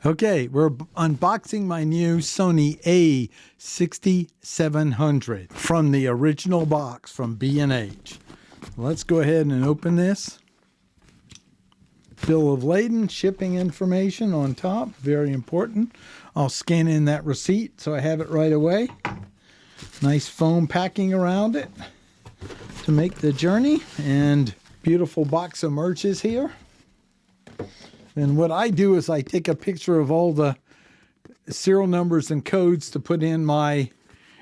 Okay, we're unboxing my new Sony a6700 from the original box from B&H. Let's go ahead and open this. Bill of lading, shipping information on top, very important. I'll scan in that receipt so I have it right away. Nice foam packing around it to make the journey, and beautiful box emerges here. And what I do is I take a picture of all the serial numbers and codes to put in my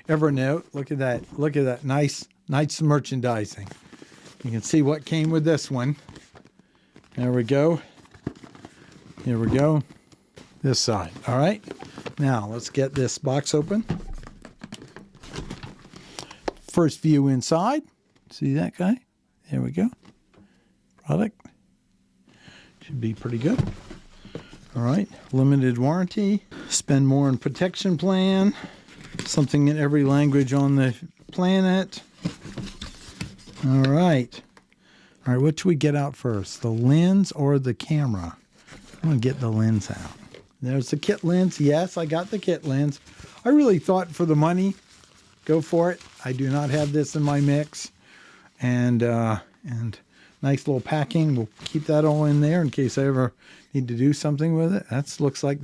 Evernote. Look at that. Look at that. Nice merchandising. You can see what came with this one. There we go. Here we go. This side. All right. Now let's get this box open. First view inside. See that guy? There we go. Product. Should be pretty good. All right, limited warranty, spend more on protection plan, something in every language on the planet. All right, what should we get out first, the lens or the camera? I'm gonna get the lens out. There's the kit lens. Yes, I got the kit lens. I really thought for the money, go for it. I do not have this in my mix, and nice little packing. We'll keep that all in there in case I ever need to do something with it. That looks like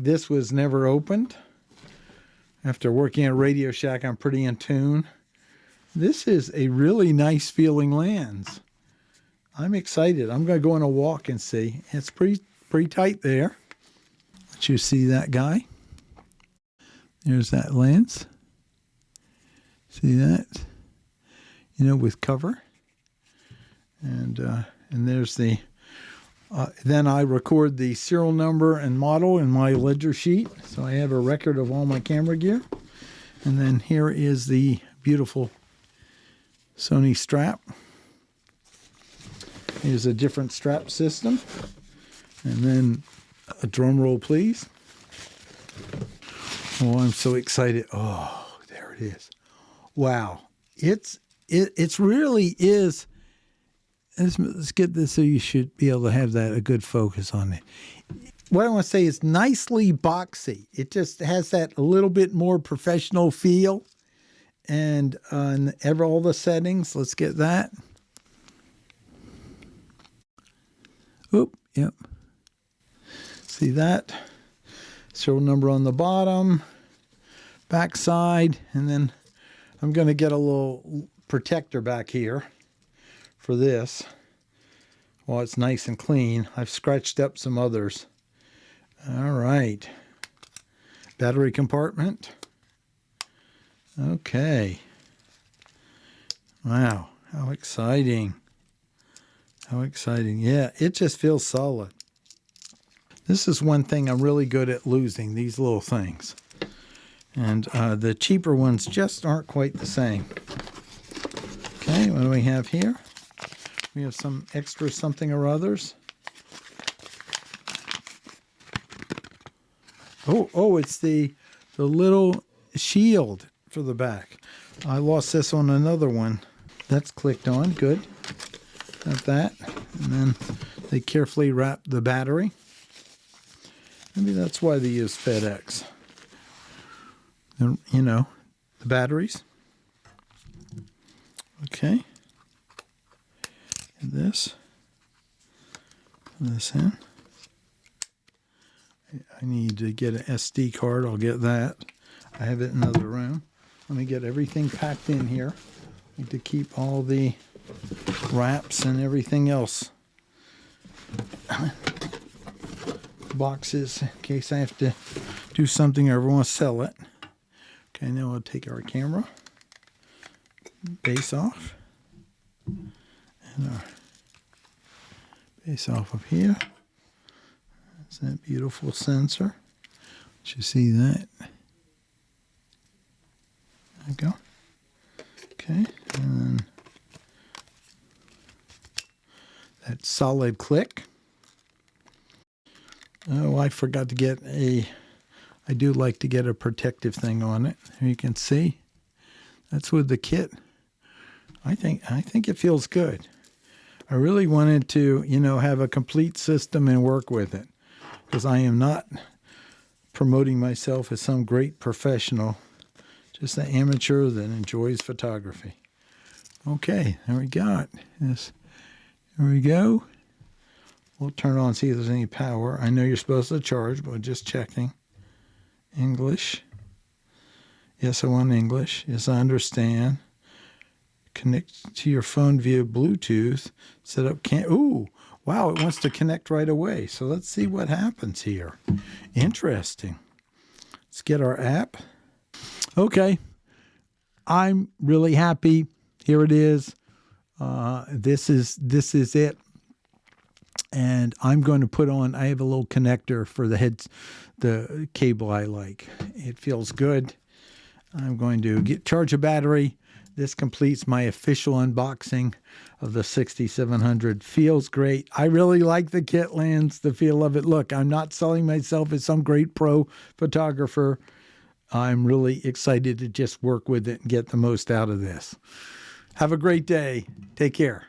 this was never opened. After working at Radio Shack, I'm pretty in tune. This is a really nice feeling lens. I'm excited. I'm going to go on a walk and see. It's pretty tight there. Let you see that guy. There's that lens. See that? You know, with cover. And there's the, then I record the serial number and model in my ledger sheet. So I have a record of all my camera gear. And then here is the beautiful Sony strap. Here's a different strap system. And then a drum roll, please. Oh, I'm so excited. Oh, there it is. Wow. It really is. Let's get this so you should be able to have a good focus on it. What I want to say is nicely boxy. It just has that a little bit more professional feel. And all the settings, let's get that. Oop, yep. See that? Serial number on the bottom, back side, and then I'm going to get a little protector back here for this. Well, it's nice and clean. I've scratched up some others. All right. Battery compartment. Okay. Wow. How exciting. How exciting. Yeah, it just feels solid. This is one thing I'm really good at losing, these little things. And the cheaper ones just aren't quite the same. Okay, what do we have here? We have some extra something or others. Oh, it's the little shield for the back. I lost this on another one. That's clicked on, good. Got that. And then they carefully wrap the battery. Maybe that's why they use FedEx. You know, the batteries. Okay. This in. I need to get an SD card. I'll get that. I have it in another room. Let me get everything packed in here. I need to keep all the wraps and everything else. Boxes in case I have to do something or ever want to sell it. Okay, now we'll take our camera. Base off. And our base off of here. That's that beautiful sensor. Did you see that? There we go. Okay, and then that solid click. Oh, I forgot to get I do like to get a protective thing on it. Here you can see. That's with the kit. I think it feels good. I really wanted to, have a complete system and work with it. because I am not promoting myself as some great professional, just an amateur that enjoys photography. Okay, there we got this. There we go. We'll turn on, see if there's any power. I know you're supposed to charge, but just checking. English. Yes, I want English. Yes, I understand. Connect to your phone via Bluetooth. Set up ooh, wow, it wants to connect right away. So let's see what happens here. Interesting. Let's get our app. Okay. I'm really happy. Here it is. This is it. And I'm going to put on, I have a little connector for the cable I like. It feels good. I'm going to charge a battery. This completes my official unboxing of the 6700. Feels great. I really like the kit lens, the feel of it. Look, I'm not selling myself as some great pro photographer. I'm really excited to just work with it and get the most out of this. Have a great day. Take care.